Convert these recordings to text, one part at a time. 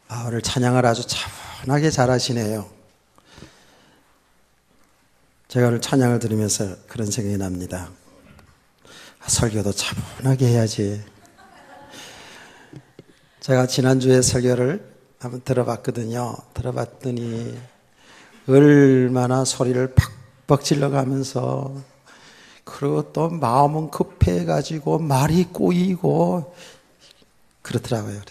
오늘 찬양을 아주 차분하게 잘하시네요. 제가 오늘 찬양을 들으면서 그런 생각이 납니다. 설교도 차분하게 해야지. 제가 지난주에 설교를 한번 들어봤거든요. 들어봤더니 얼마나 소리를 팍팍 질러가면서, 그리고 또 마음은 급해가지고 말이 꼬이고 그렇더라고요.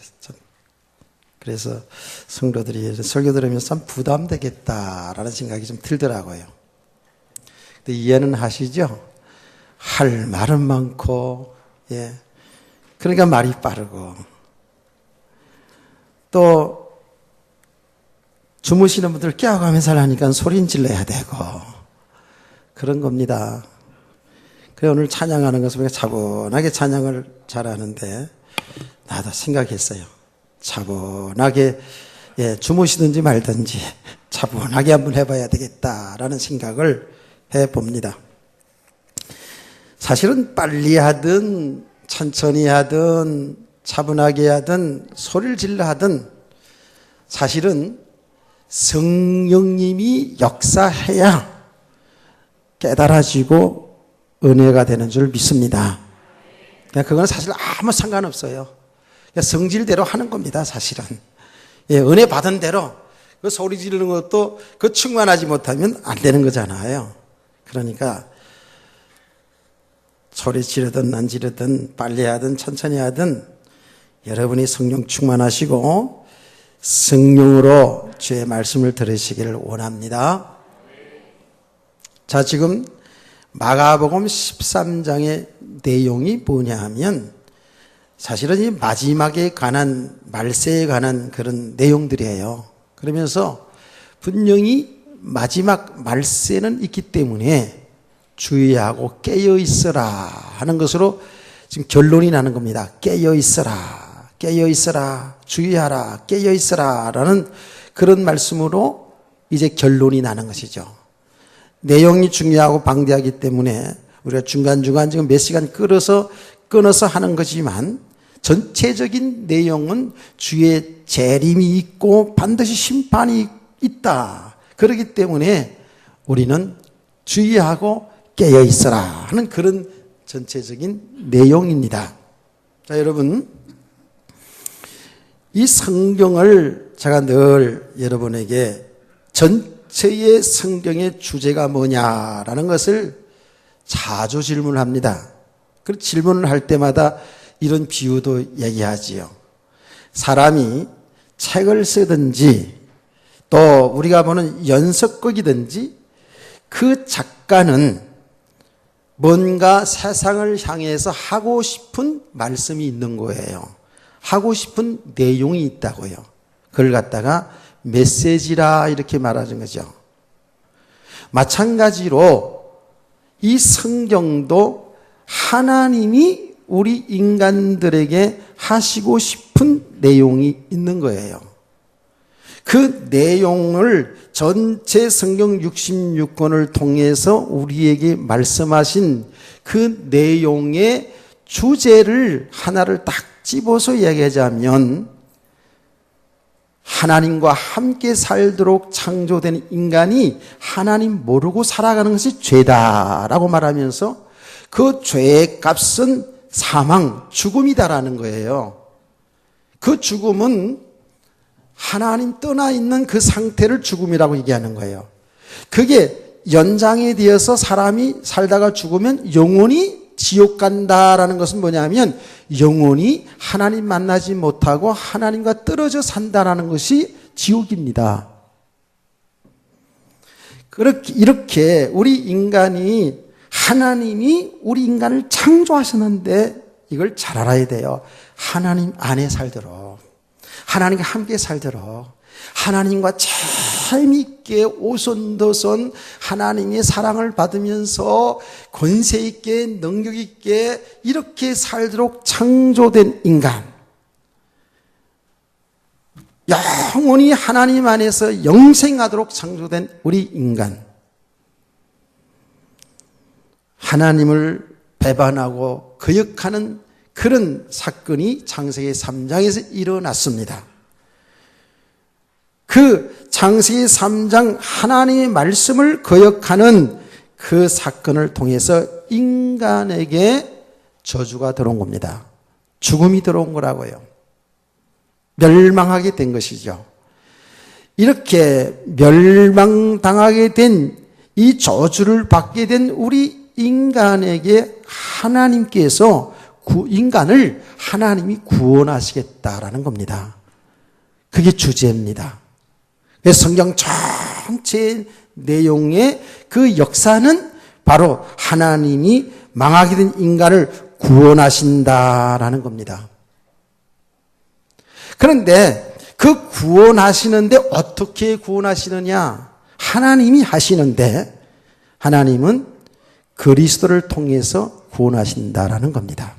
그래서 성도들이 설교 들으면서 참 부담되겠다라는 생각이 좀 들더라고요. 근데 이해는 하시죠? 할 말은 많고, 그러니까 말이 빠르고, 또 주무시는 분들 깨워가면서 하니까 소리는 질러야 되고, 그런 겁니다. 그래, 오늘 찬양하는 것을 보니까 차분하게 찬양을 잘하는데, 나도 생각했어요. 차분하게, 주무시든지 말든지 차분하게 한번 해봐야 되겠다라는 생각을 해봅니다. 사실은 빨리 하든 천천히 하든 차분하게 하든 소리를 질러 하든 사실은 성령님이 역사해야 깨달아지고 은혜가 되는 줄 믿습니다. 그건 사실 아무 상관없어요. 성질대로 하는 겁니다, 사실은. 은혜 받은 대로 그 소리 지르는 것도 그 충만하지 못하면 안 되는 거잖아요. 그러니까 소리 지르든 안 지르든 빨리 하든 천천히 하든 여러분이 성령 충만하시고 성령으로 주의 말씀을 들으시기를 원합니다. 자, 지금 마가복음 13장의 내용이 뭐냐 하면 사실은 이 마지막에 관한, 말세에 관한 그런 내용들이에요. 그러면서 분명히 마지막 말세는 있기 때문에 주의하고 깨어 있어라 하는 것으로 지금 결론이 나는 겁니다. 깨어 있어라, 깨어 있어라, 주의하라, 깨어 있어라 라는 그런 말씀으로 이제 결론이 나는 것이죠. 내용이 중요하고 방대하기 때문에 우리가 중간중간 지금 몇 시간 끊어서 하는 거지만 전체적인 내용은 주의 재림이 있고 반드시 심판이 있다. 그렇기 때문에 우리는 주의하고 깨어 있어라 하는 그런 전체적인 내용입니다. 자, 여러분, 이 성경을 제가 늘 여러분에게 전체의 성경의 주제가 뭐냐라는 것을 자주 질문합니다. 그 질문을 할 때마다 이런 비유도 얘기하지요. 사람이 책을 쓰든지 또 우리가 보는 연속극이든지 그 작가는 뭔가 세상을 향해서 하고 싶은 말씀이 있는 거예요. 하고 싶은 내용이 있다고요. 그걸 갖다가 메시지라 이렇게 말하는 거죠. 마찬가지로 이 성경도 하나님이 우리 인간들에게 하시고 싶은 내용이 있는 거예요. 그 내용을 전체 성경 66권을 통해서 우리에게 말씀하신 그 내용의 주제를 하나를 딱 집어서 얘기하자면 하나님과 함께 살도록 창조된 인간이 하나님 모르고 살아가는 것이 죄다라고 말하면서 그 죄의 값은 사망, 죽음이다라는 거예요. 그 죽음은 하나님 떠나 있는 그 상태를 죽음이라고 얘기하는 거예요. 그게 연장이 되어서 사람이 살다가 죽으면 영원히 지옥 간다라는 것은 뭐냐면 영원히 하나님 만나지 못하고 하나님과 떨어져 산다라는 것이 지옥입니다. 이렇게 우리 인간이 하나님이 우리 인간을 창조하셨는데 이걸 잘 알아야 돼요. 하나님 안에 살도록, 하나님과 함께 살도록, 하나님과 재미있게 오손도손 하나님의 사랑을 받으면서 권세있게 능력있게 이렇게 살도록 창조된 인간, 영원히 하나님 안에서 영생하도록 창조된 우리 인간, 하나님을 배반하고 거역하는 그런 사건이 창세기 3장에서 일어났습니다. 그 창세기 3장 하나님의 말씀을 거역하는 그 사건을 통해서 인간에게 저주가 들어온 겁니다. 죽음이 들어온 거라고요. 멸망하게 된 것이죠. 이렇게 멸망당하게 된 이 저주를 받게 된 우리 인간에게 하나님께서 인간을 하나님이 구원하시겠다라는 겁니다. 그게 주제입니다. 그래서 성경 전체 내용의 그 역사는 바로 하나님이 망하게 된 인간을 구원하신다라는 겁니다. 그런데 그 구원하시는데 어떻게 구원하시느냐? 하나님이 하시는데 하나님은 그리스도를 통해서 구원하신다라는 겁니다.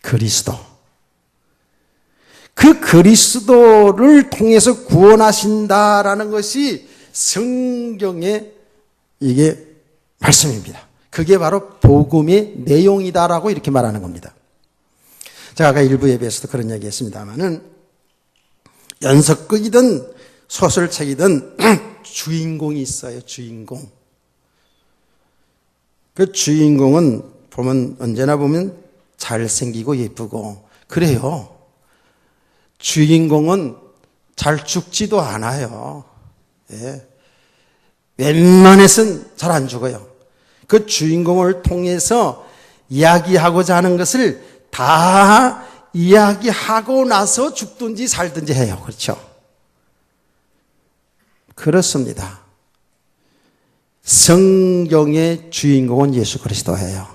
그리스도. 그 그리스도를 통해서 구원하신다라는 것이 성경의 이게 말씀입니다. 그게 바로 복음의 내용이다라고 이렇게 말하는 겁니다. 제가 아까 일부 예배에서도 그런 이야기 했습니다만은 연속극이든 소설책이든 주인공이 있어요. 주인공. 그 주인공은 언제나 보면 잘생기고 예쁘고 그래요. 주인공은 잘 죽지도 않아요. 예. 웬만해서는 잘 안 죽어요. 그 주인공을 통해서 이야기하고자 하는 것을 다 이야기하고 나서 죽든지 살든지 해요. 그렇죠? 그렇습니다. 성경의 주인공은 예수 그리스도예요.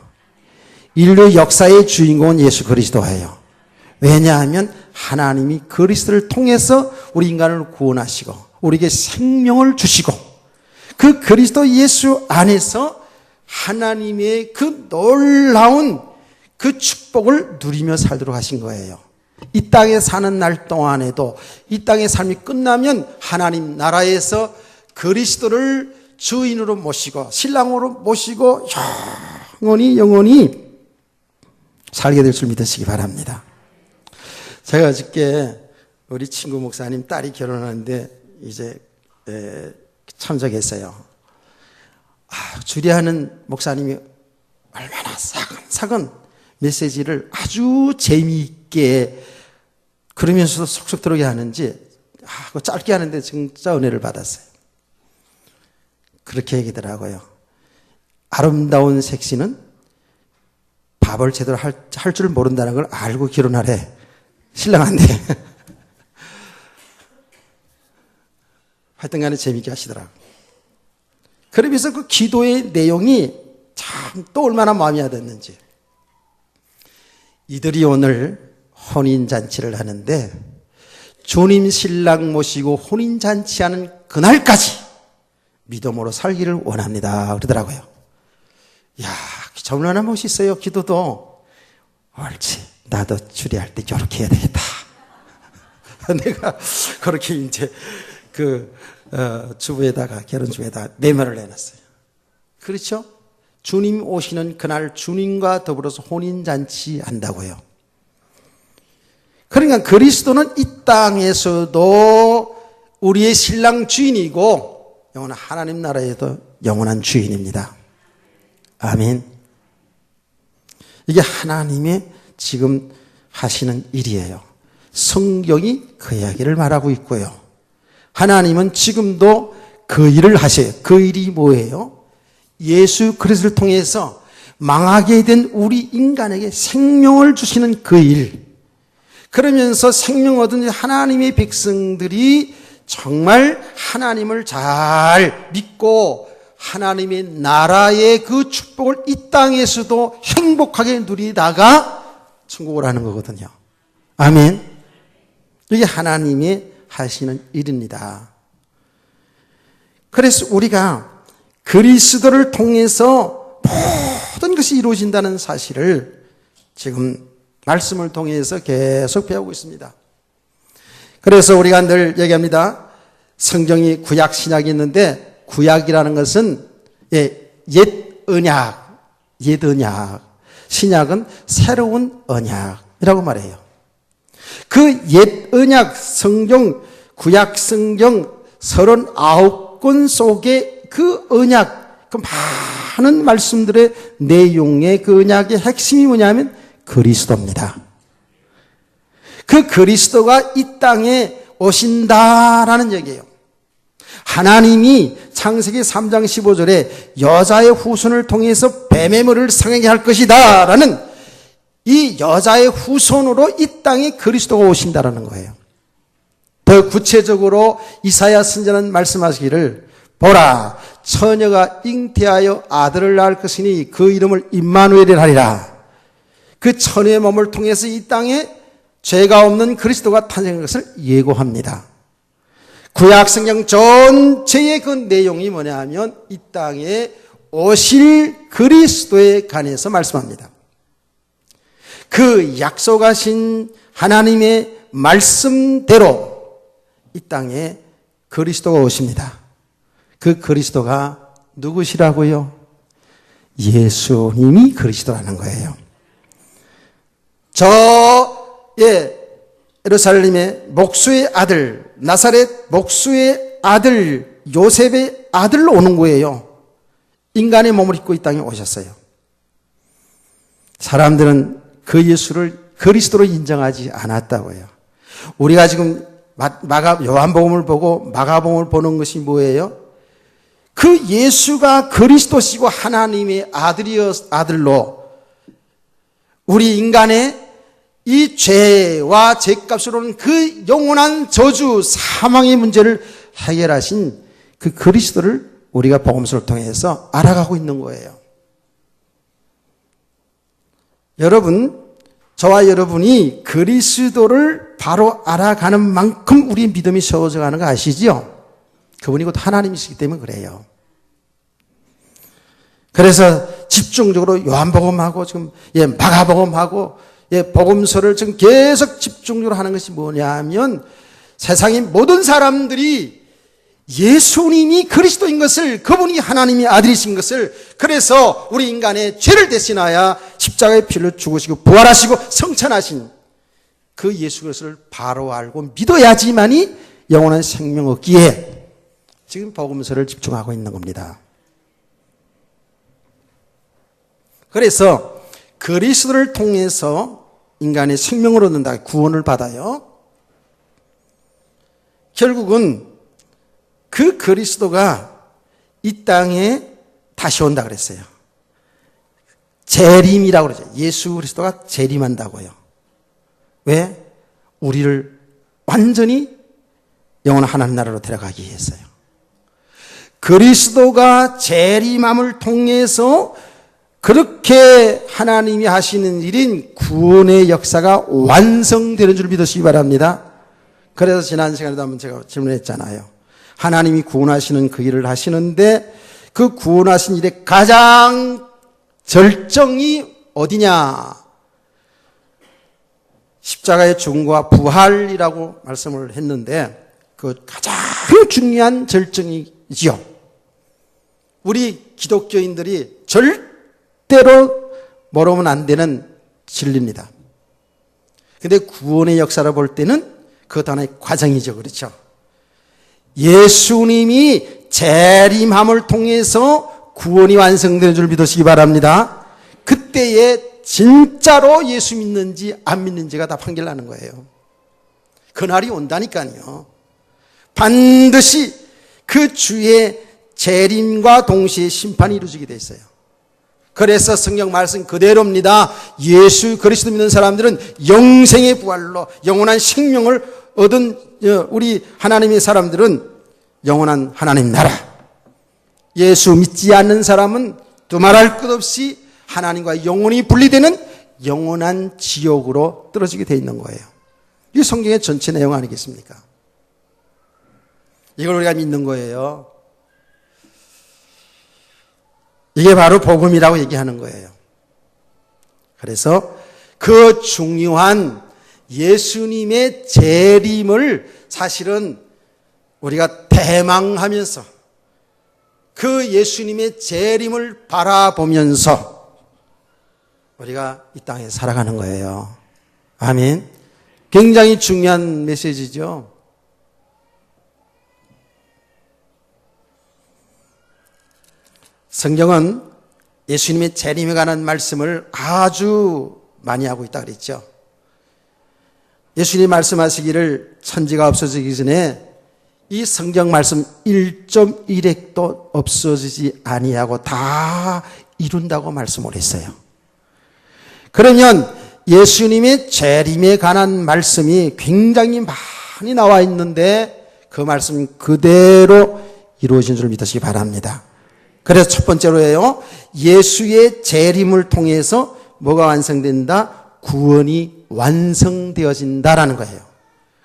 인류 역사의 주인공은 예수 그리스도예요. 왜냐하면 하나님이 그리스도를 통해서 우리 인간을 구원하시고 우리에게 생명을 주시고 그 그리스도 예수 안에서 하나님의 그 놀라운 그 축복을 누리며 살도록 하신 거예요. 이 땅에 사는 날 동안에도 이 땅의 삶이 끝나면 하나님 나라에서 그리스도를 주인으로 모시고 신랑으로 모시고 영원히 살게 될 줄 믿으시기 바랍니다. 제가 어저께 우리 친구 목사님 딸이 결혼하는데 이제 참석했어요. 주례하는 목사님이 얼마나 사근사근 메시지를 아주 재미있게 그러면서도 속속 들어오게 하는지 짧게 하는데 진짜 은혜를 받았어요. 그렇게 얘기더라고요. 아름다운 색시는 밥을 제대로 할 줄 모른다는 걸 알고 결혼하래. 신랑한테. 하여튼 간에 재미있게 하시더라고요. 그러면서 그 기도의 내용이 참 또 얼마나 마음이 와닿는지. 이들이 오늘 혼인잔치를 하는데 주님 신랑 모시고 혼인잔치하는 그날까지 믿음으로 살기를 원합니다. 그러더라고요. 이야, 얼마나 멋있어요. 기도도. 옳지. 나도 주례할 때 저렇게 해야 되겠다. 내가 그렇게 이제 주부에다가 결혼주부에다가 내면을 내놨어요. 그렇죠? 주님 오시는 그날 주님과 더불어서 혼인잔치 한다고요. 그러니까 그리스도는 이 땅에서도 우리의 신랑 주인이고 영원한 하나님 나라에도 영원한 주인입니다. 아멘. 이게 하나님의 지금 하시는 일이에요. 성경이 그 이야기를 말하고 있고요. 하나님은 지금도 그 일을 하셔요. 그 일이 뭐예요? 예수 그리스도를 통해서 망하게 된 우리 인간에게 생명을 주시는 그 일. 그러면서 생명 얻은 하나님의 백성들이 정말 하나님을 잘 믿고 하나님의 나라의 그 축복을 이 땅에서도 행복하게 누리다가 천국을 하는 거거든요. 아멘. 이게 하나님의 하시는 일입니다. 그래서 우리가 그리스도를 통해서 모든 것이 이루어진다는 사실을 지금 말씀을 통해서 계속 배우고 있습니다. 그래서 우리가 늘 얘기합니다. 성경이 구약, 신약이 있는데 구약이라는 것은 옛 언약, 신약은 새로운 언약이라고 말해요. 그 옛 언약 성경 구약성경 39권 속에 그 언약, 그 많은 말씀들의 내용의 그 언약의 핵심이 뭐냐면 그리스도입니다. 그 그리스도가 이 땅에 오신다라는 얘기예요. 하나님이 창세기 3장 15절에 여자의 후손을 통해서 뱀의 머리를 상하게 할 것이다 라는 이 여자의 후손으로 이 땅에 그리스도가 오신다라는 거예요. 더 구체적으로 이사야 선지자는 말씀하시기를 보라 처녀가 잉태하여 아들을 낳을 것이니 그 이름을 임마누엘이라 하리라. 그 처녀의 몸을 통해서 이 땅에 죄가 없는 그리스도가 탄생한 것을 예고합니다. 구약 성경 전체의 그 내용이 뭐냐 하면 이 땅에 오실 그리스도에 관해서 말씀합니다. 그 약속하신 하나님의 말씀대로 이 땅에 그리스도가 오십니다. 그 그리스도가 누구시라고요? 예수님이 그리스도라는 거예요. 예루살렘의 목수의 아들, 나사렛 목수의 아들, 요셉의 아들로 오는 거예요. 인간의 몸을 입고 이 땅에 오셨어요. 사람들은 그 예수를 그리스도로 인정하지 않았다고 해요. 우리가 지금 요한복음을 보고 마가복음을 보는 것이 뭐예요? 그 예수가 그리스도시고 하나님의 아들로 우리 인간의 이 죄와 죄값으로는 그 영원한 저주, 사망의 문제를 해결하신 그 그리스도를 우리가 복음서를 통해서 알아가고 있는 거예요. 여러분, 저와 여러분이 그리스도를 바로 알아가는 만큼 우리의 믿음이 세워져 가는 거 아시죠? 그분이 곧 하나님이시기 때문에 그래요. 그래서 집중적으로 요한복음하고 지금 마가복음하고 복음서를 지금 계속 집중적으로 하는 것이 뭐냐 하면 세상의 모든 사람들이 예수님이 그리스도인 것을, 그분이 하나님의 아들이신 것을, 그래서 우리 인간의 죄를 대신하여 십자가의 피를 죽으시고 부활하시고 성천하신 그 예수 그리스도를 바로 알고 믿어야지만이 영원한 생명 얻기에 지금 복음서를 집중하고 있는 겁니다. 그래서 그리스도를 통해서 인간의 생명을 얻는다, 구원을 받아요. 결국은 그 그리스도가 이 땅에 다시 온다 그랬어요. 재림이라고 그러죠. 예수 그리스도가 재림한다고요. 왜? 우리를 완전히 영원한 하나님 나라로 데려가기 위해서요. 그리스도가 재림함을 통해서 그렇게 하나님이 하시는 일인 구원의 역사가 완성되는 줄 믿으시기 바랍니다. 그래서 지난 시간에도 한번 제가 질문했잖아요. 하나님이 구원하시는 그 일을 하시는데 그 구원하신 일의 가장 절정이 어디냐? 십자가의 죽음과 부활이라고 말씀을 했는데 그 가장 중요한 절정이지요. 우리 기독교인들이 절대로 모르면 안 되는 진리입니다. 그런데 구원의 역사를 볼 때는 그것 하나의 과정이죠. 그렇죠? 예수님이 재림함을 통해서 구원이 완성되는 줄 믿으시기 바랍니다. 그때에 진짜로 예수 믿는지 안 믿는지가 다 판결나는 거예요. 그날이 온다니까요. 반드시 그 주의 재림과 동시에 심판이 이루어지게 돼 있어요. 그래서 성경 말씀 그대로입니다. 예수 그리스도 믿는 사람들은 영생의 부활로 영원한 생명을 얻은 우리 하나님의 사람들은 영원한 하나님 나라, 예수 믿지 않는 사람은 두말할 것 없이 하나님과 영원히 분리되는 영원한 지옥으로 떨어지게 돼 있는 거예요. 이게 성경의 전체 내용 아니겠습니까? 이걸 우리가 믿는 거예요. 이게 바로 복음이라고 얘기하는 거예요. 그래서 그 중요한 예수님의 재림을 사실은 우리가 대망하면서 그 예수님의 재림을 바라보면서 우리가 이 땅에 살아가는 거예요. 아멘. 굉장히 중요한 메시지죠. 성경은 예수님의 재림에 관한 말씀을 아주 많이 하고 있다 그랬죠. 예수님이 말씀하시기를 천지가 없어지기 전에 이 성경 말씀 1.1핵도 없어지지 아니하고 다 이룬다고 말씀을 했어요. 그러면 예수님의 재림에 관한 말씀이 굉장히 많이 나와 있는데 그 말씀 그대로 이루어진 줄 믿으시기 바랍니다. 그래서 첫 번째로예요. 예수의 재림을 통해서 뭐가 완성된다? 구원이 완성되어진다라는 거예요.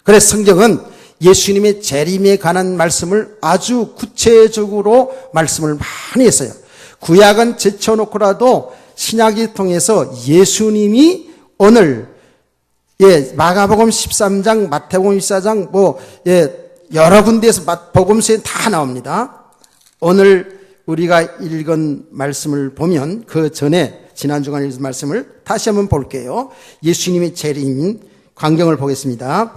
그래서 성경은 예수님의 재림에 관한 말씀을 아주 구체적으로 말씀을 많이 했어요. 구약은 제쳐놓고라도 신약이 통해서 예수님이 오늘 마가복음 13장, 마태복음 14장 여러 군데에서 복음서에 다 나옵니다. 오늘 우리가 읽은 말씀을 보면 그 전에 지난 주간에 읽은 말씀을 다시 한번 볼게요. 예수님의 재림 광경을 보겠습니다.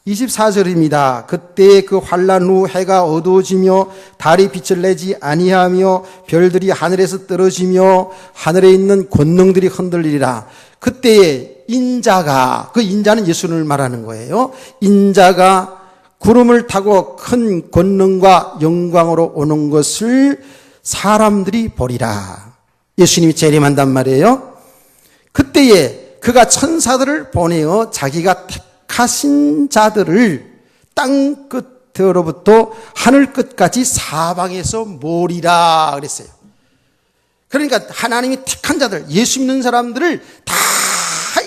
24절입니다. 그때 그 환난 후 해가 어두워지며 달이 빛을 내지 아니하며 별들이 하늘에서 떨어지며 하늘에 있는 권능들이 흔들리리라. 그때에 인자가, 그 인자는 예수님을 말하는 거예요. 인자가 구름을 타고 큰 권능과 영광으로 오는 것을 사람들이 보리라. 예수님이 재림한단 말이에요. 그때에 그가 천사들을 보내어 자기가 택하신 자들을 땅 끝으로부터 하늘 끝까지 사방에서 모으리라 그랬어요. 그러니까 하나님이 택한 자들, 예수 믿는 사람들을 다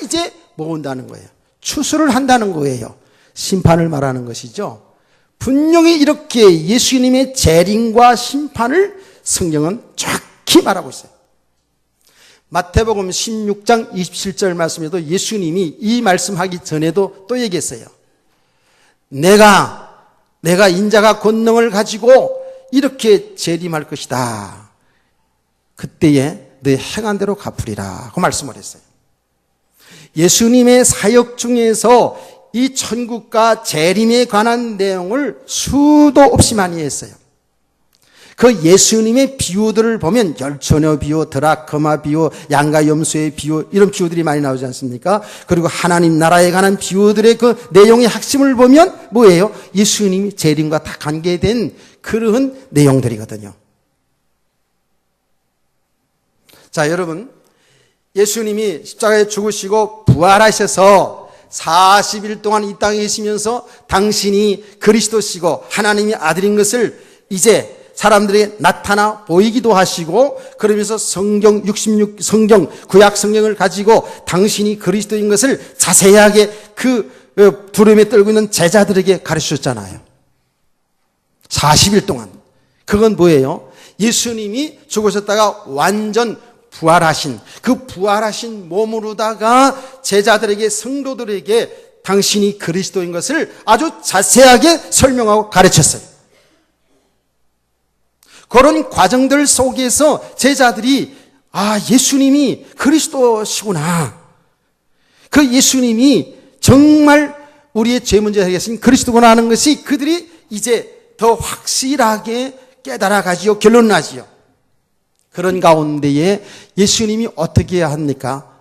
이제 모은다는 거예요. 추수를 한다는 거예요. 심판을 말하는 것이죠. 분명히 이렇게 예수님의 재림과 심판을 성경은 정확히 말하고 있어요. 마태복음 16장 27절 말씀에도 예수님이 이 말씀하기 전에도 또 얘기했어요. 내가 인자가 권능을 가지고 이렇게 재림할 것이다. 그때에 내 행한 대로 갚으리라 그 말씀을 했어요. 예수님의 사역 중에서 이 천국과 재림에 관한 내용을 수도 없이 많이 했어요. 그 예수님의 비유들을 보면 열처녀 비유, 드라크마 비유, 양과 염소의 비유 이런 비유들이 많이 나오지 않습니까? 그리고 하나님 나라에 관한 비유들의 그 내용의 핵심을 보면 뭐예요? 예수님이 재림과 다 관계된 그런 내용들이거든요. 자, 여러분, 예수님이 십자가에 죽으시고 부활하셔서 40일 동안 이 땅에 계시면서 당신이 그리스도시고 하나님의 아들인 것을 이제 사람들에게 나타나 보이기도 하시고 그러면서 성경 구약 성경을 가지고 당신이 그리스도인 것을 자세하게 그 두려움에 떨고 있는 제자들에게 가르치셨잖아요. 40일 동안. 그건 뭐예요? 예수님이 죽으셨다가 완전 부활하신 그 부활하신 몸으로다가 제자들에게 성도들에게 당신이 그리스도인 것을 아주 자세하게 설명하고 가르쳤어요. 그런 과정들 속에서 제자들이 예수님이 그리스도시구나. 그 예수님이 정말 우리의 죄 문제 해결하신 그리스도구나 하는 것이 그들이 이제 더 확실하게 깨달아가지요. 결론나지요. 그런 가운데에 예수님이 어떻게 해야 합니까?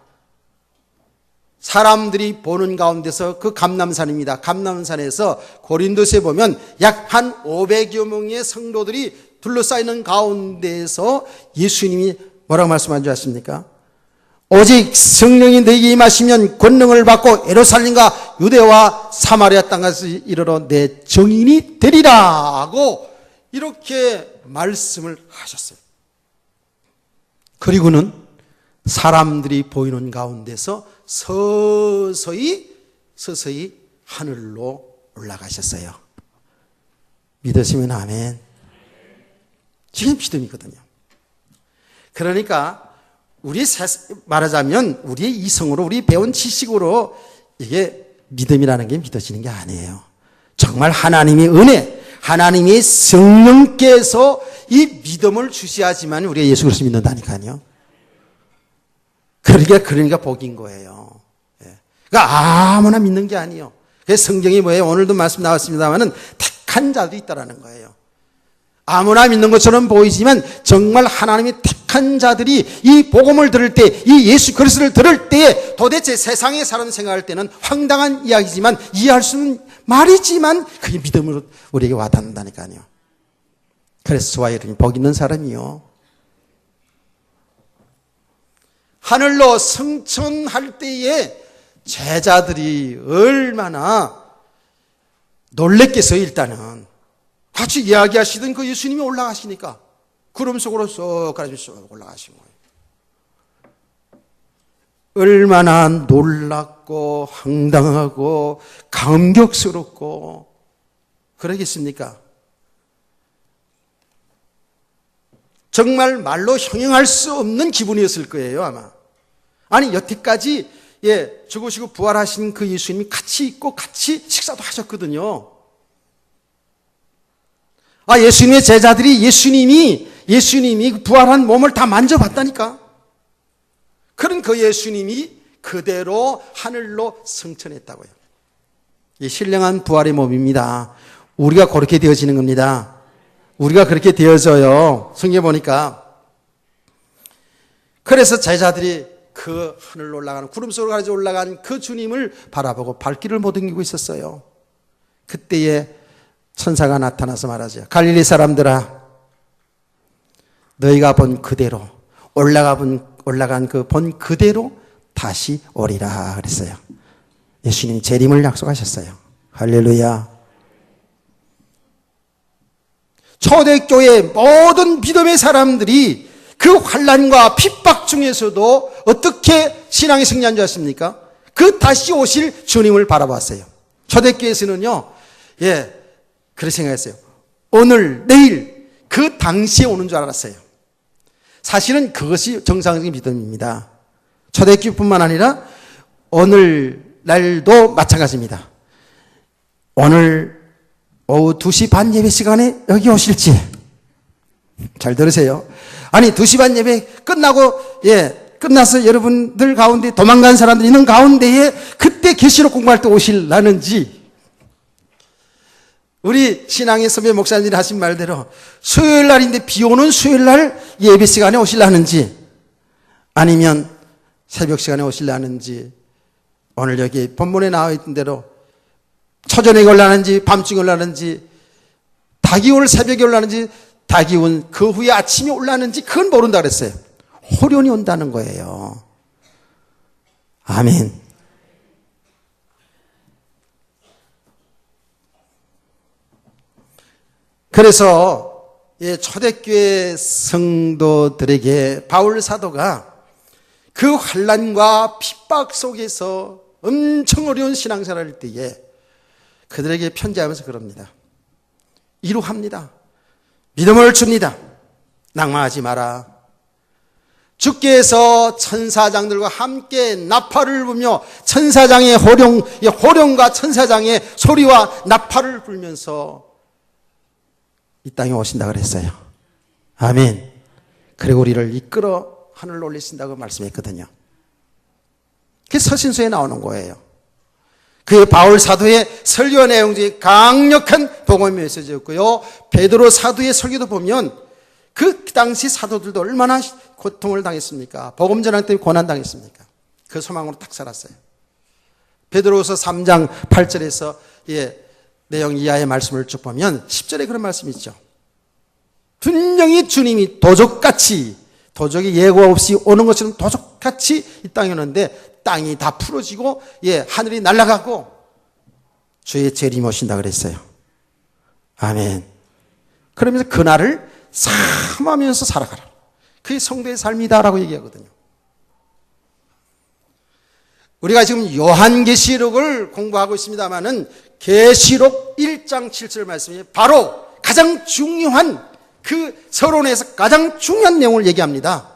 사람들이 보는 가운데서 그 감람산입니다. 감람산에서 고린도서에 보면 약 한 500여 명의 성도들이 둘러싸이는 가운데에서 예수님이 뭐라고 말씀한 줄 아십니까? 오직 성령이 너에게 임하시면 권능을 받고 예루살렘과 유대와 사마리아 땅까지 이르러 내 증인이 되리라 하고 이렇게 말씀을 하셨어요. 그리고는 사람들이 보이는 가운데서 서서히 하늘로 올라가셨어요. 믿으시면 아멘. 지금 믿음이거든요. 그러니까 말하자면 우리의 이성으로 우리 배운 지식으로 이게 믿음이라는 게 믿어지는 게 아니에요. 정말 하나님의 은혜, 하나님의 성령께서 이 믿음을 주시야지만 우리가 예수 그리스도 믿는다니까요. 그러니까 복인 거예요. 그러니까 아무나 믿는 게 아니에요. 그래서 성경이 뭐예요? 오늘도 말씀 나왔습니다만은 택한 자도 있다라는 거예요. 아무나 믿는 것처럼 보이지만 정말 하나님의 택한 자들이 이 복음을 들을 때, 이 예수 그리스도를 들을 때에 도대체 세상의 사람 생각할 때는 황당한 이야기지만, 이해할 수 있는 말이지만 그게 믿음으로 우리에게 와닿는다니까요. 그래서 저와 여러분이 복 있는 사람이요, 하늘로 승천할 때에 제자들이 얼마나 놀랬겠어요. 일단은 같이 이야기하시던 그 예수님이 올라가시니까 구름 속으로 쏙 가라앉아 올라가신 거예요. 얼마나 놀랍고 황당하고 감격스럽고 그러겠습니까? 정말 말로 형용할 수 없는 기분이었을 거예요, 아마. 아니, 여태까지 죽으시고 부활하신 그 예수님이 같이 있고 같이 식사도 하셨거든요. 예수님의 제자들이 예수님이 부활한 몸을 다 만져봤다니까. 그런 그 예수님이 그대로 하늘로 승천했다고요. 이 신령한 부활의 몸입니다. 우리가 그렇게 되어지는 겁니다. 우리가 그렇게 되어져요. 성경에 보니까. 그래서 제자들이 그 하늘로 올라가는, 구름 속으로 가지고 올라간 그 주님을 바라보고 발길을 못 옮기고 있었어요. 그때에 천사가 나타나서 말하죠. 갈릴리 사람들아, 너희가 본 그대로 올라간 그 본 그대로 다시 오리라 그랬어요. 예수님이 재림을 약속하셨어요. 할렐루야. 초대교회 모든 믿음의 사람들이 그 환난과 핍박 중에서도 어떻게 신앙이 승리한 줄 아십니까? 그 다시 오실 주님을 바라봤어요. 초대교회에서는요, 그렇게 생각했어요. 오늘, 내일, 그 당시에 오는 줄 알았어요. 사실은 그것이 정상적인 믿음입니다. 초대교회뿐만 아니라 오늘 날도 마찬가지입니다. 오늘 오후 2시 반 예배 시간에 여기 오실지. 잘 들으세요. 아니, 2시 반 예배 끝나서 여러분들 가운데 도망간 사람들이 있는 가운데에 그때 계시록 공부할 때 오실라는지, 우리 신앙의 선배 목사님들이 하신 말대로 수요일 날인데 비 오는 수요일 날 예배 시간에 오실라는지, 아니면 새벽 시간에 오실라는지, 오늘 여기 본문에 나와 있던 대로 초저녁에 올라는지 밤중에 올라는지, 닭이 올 새벽에 올라는지, 닭이 온 그 후에 아침에 올라는지 그건 모른다 그랬어요. 호련이 온다는 거예요. 아멘. 그래서 초대교회 성도들에게 바울 사도가 그 환난과 핍박 속에서 엄청 어려운 신앙생활을 할 때에 그들에게 편지하면서 그럽니다. 이루합니다. 믿음을 줍니다. 낭만하지 마라. 주께서 천사장들과 함께 나팔을 불며 천사장의 호령과 천사장의 소리와 나팔을 불면서 이 땅에 오신다 그랬어요. 아멘. 그리고 우리를 이끌어 하늘로 올리신다고 말씀했거든요. 그게 서신서에 나오는 거예요. 그게 바울 사도의 설교 내용 중에 강력한 복음의 메시지였고요. 베드로 사도의 설교도 보면 그 당시 사도들도 얼마나 고통을 당했습니까? 복음 전환 때문에 고난 당했습니까? 그 소망으로 딱 살았어요. 베드로서 3장 8절에서 내용 이하의 말씀을 쭉 보면 10절에 그런 말씀이 있죠. 분명히 주님이 도적이 예고 없이 오는 것처럼 도적같이 이 땅에 오는데 땅이 다 풀어지고 하늘이 날아가고 주의 재림이 오신다 그랬어요. 아멘. 그러면서 그날을 삼하면서 살아가라. 그게 성도의 삶이다라고 얘기하거든요. 우리가 지금 요한계시록을 공부하고 있습니다마는 계시록 1장 7절 말씀이 바로 가장 중요한, 그 서론에서 가장 중요한 내용을 얘기합니다.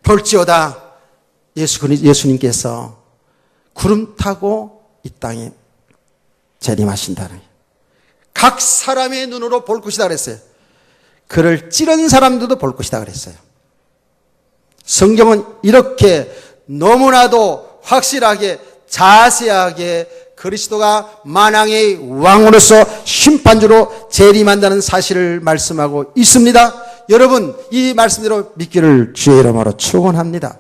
볼지어다 예수님께서 구름 타고 이 땅에 재림하신다는, 각 사람의 눈으로 볼 것이다 그랬어요. 그를 찌른 사람들도 볼 것이다 그랬어요. 성경은 이렇게 너무나도 확실하게 자세하게 그 그리스도가 만왕의 왕으로서 심판주로 재림한다는 사실을 말씀하고 있습니다. 여러분, 이 말씀대로 믿기를 주의 이름으로 축원합니다.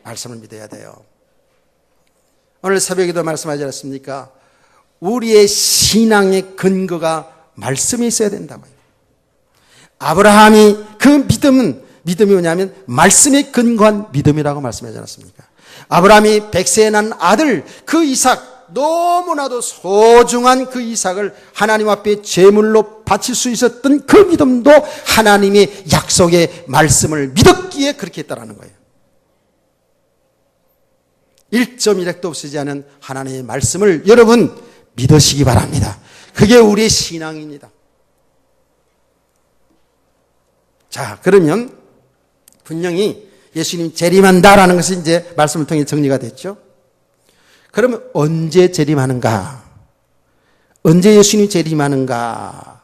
말씀을 믿어야 돼요. 오늘 새벽에도 말씀하지 않았습니까? 우리의 신앙의 근거가 말씀에 있어야 된다고요. 아브라함이 그 믿음이 뭐냐면 말씀에 근거한 믿음이라고 말씀하지 않았습니까? 아브라함이 100세에 난 아들 그 이삭, 너무나도 소중한 그 이삭을 하나님 앞에 제물로 바칠 수 있었던 그 믿음도 하나님의 약속의 말씀을 믿었기에 그렇게 했다라는 거예요. 1.1핵도 없어지지 않은 하나님의 말씀을 여러분 믿으시기 바랍니다. 그게 우리의 신앙입니다. 자, 그러면 분명히 예수님이 재림한다라는 것이 이제 말씀을 통해 정리가 됐죠. 그러면 언제 재림하는가? 언제 예수님이 재림하는가?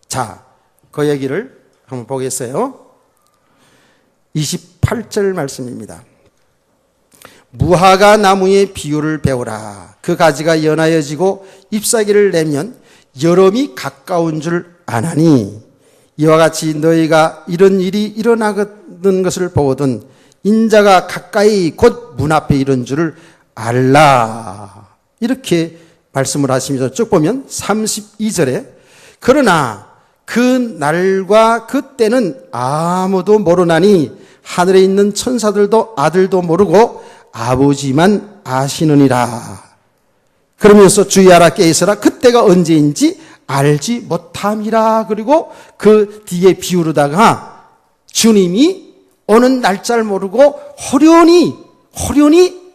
자, 그 얘기를 한번 보겠어요. 28절 말씀입니다. 무화과 나무의 비유를 배우라. 그 가지가 연하여지고 잎사귀를 내면 여름이 가까운 줄 아나니 이와 같이 너희가 이런 일이 일어나는 것을 보거든 인자가 가까이 곧 문 앞에 이른 줄을 알라. 이렇게 말씀을 하시면서 쭉 보면 32절에 그러나 그 날과 그 때는 아무도 모르나니 하늘에 있는 천사들도 아들도 모르고 아버지만 아시느니라. 그러면서 주의하라 깨있으라 그때가 언제인지 알지 못함이라. 그리고 그 뒤에 비유로다가 주님이 오는 날짜를 모르고 호련히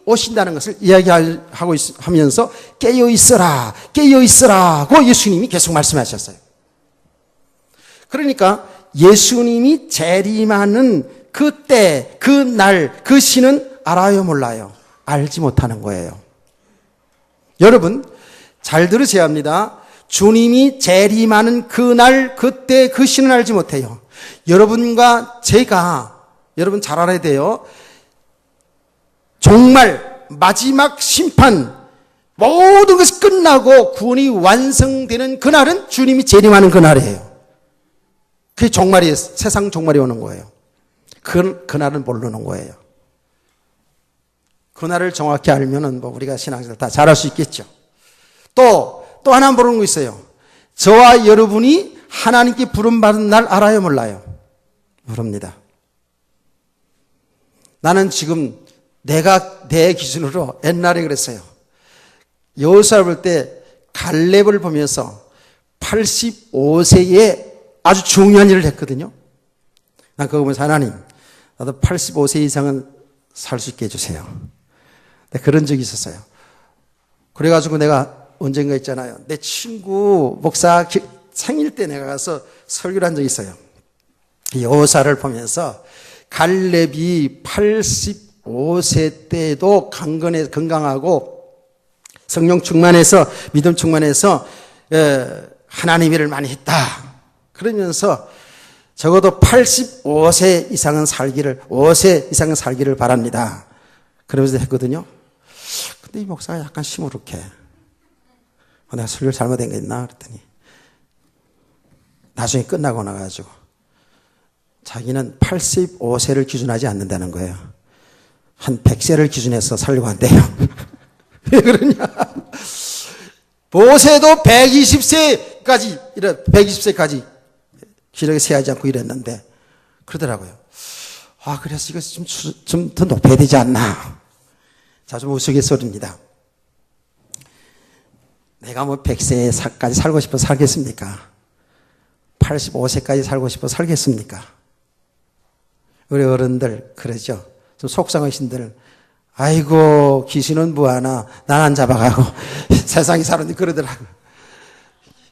오신다는 것을 이야기하고 하면서 깨어있으라고 예수님이 계속 말씀하셨어요. 그러니까 예수님이 재림하는 그때, 그 날, 그 시는 알아요, 몰라요? 알지 못하는 거예요. 여러분, 잘 들으셔야 합니다. 주님이 재림하는 그 날, 그때, 그 시는 알지 못해요. 여러분과 제가, 여러분 잘 알아야 돼요. 정말 마지막 심판, 모든 것이 끝나고 구원이 완성되는 그날은 주님이 재림하는 그날이에요. 그게 종말이에요. 세상 종말이 오는 거예요. 그날은 모르는 거예요. 그날을 정확히 알면은 우리가 신앙생활 다 잘할 수 있겠죠. 또 하나 모르는 거 있어요. 저와 여러분이 하나님께 부름받은 날 알아요, 몰라요? 모릅니다. 나는 지금 내 기준으로 옛날에 그랬어요. 여호수아 볼 때 갈렙을 보면서 85세에 아주 중요한 일을 했거든요. 난 그거 보면서 하나님, 나도 85세 이상은 살 수 있게 해주세요. 그런 적이 있었어요. 그래가지고 내가 언젠가 있잖아요. 내 친구 목사 생일 때 내가 가서 설교를 한 적이 있어요. 여호수아를 보면서 갈렙이 85세 때도 건강하고 성령 충만해서 믿음 충만해서 하나님 일을 많이 했다. 그러면서 적어도 85세 이상은 살기를 5세 이상은 살기를 바랍니다. 그러면서 했거든요. 근데 이 목사가 약간 시무룩해. 내가 설교를 잘못한 게 있나 그랬더니 나중에 끝나고 나가지고 자기는 85세를 기준하지 않는다는 거예요. 한 100세를 기준해서 살려고 한대요. 왜 그러냐? 모세도 120세까지 기력이 세하지 않고 이랬는데 그러더라고요. 그래서 이거 좀 더 높여야 되지 않나. 자, 좀 우스갯소리입니다. 내가 100세까지 살고 싶어 살겠습니까? 85세까지 살고 싶어 살겠습니까? 우리 어른들 그러죠. 좀 속상하신들, 아이고 귀신은 뭐하나 난 안 잡아가고 세상에 사람들이 그러더라고요.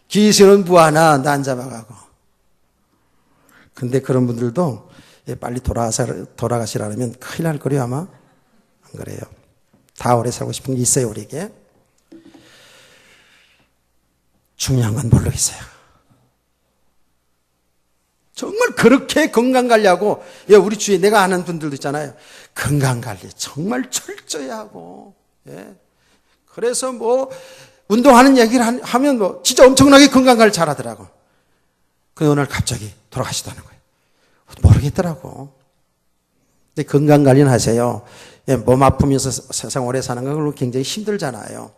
귀신은 뭐하나 난 잡아가고. 근데 그런 분들도 빨리 돌아가시라면 큰일 날 거래요 아마. 안 그래요. 다 오래 살고 싶은 게 있어요 우리에게. 중요한 건 모르겠어요. 정말 그렇게 건강관리하고, 우리 주위에 내가 아는 분들도 있잖아요. 건강관리 정말 철저히 하고, 그래서 뭐 운동하는 얘기를 하면 뭐 진짜 엄청나게 건강관리를 잘하더라고. 그 어느 날 갑자기 돌아가시다는 거예요. 모르겠더라고. 근데 건강관리는 하세요. 몸 아프면서 세상 오래 사는 건 굉장히 힘들잖아요.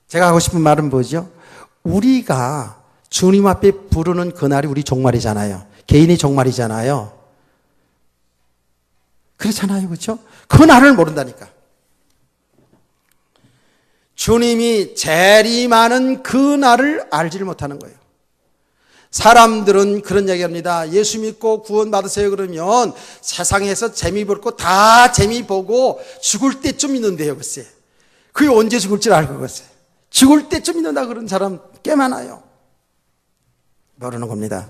제가 하고 싶은 말은 뭐죠? 우리가 주님 앞에 부르는 그날이 우리 종말이잖아요. 개인의 종말이잖아요. 그렇잖아요. 그렇죠? 그날을 모른다니까. 주님이 재림하는 그날을 알지를 못하는 거예요. 사람들은 그런 얘기합니다. 예수 믿고 구원받으세요 그러면 세상에서 재미 볼 거 다 재미 보고 죽을 때쯤 있는데요. 글쎄. 그게 언제 죽을지 알고 글쎄. 죽을 때쯤 있는다 그런 사람 꽤 많아요. 모르는 겁니다.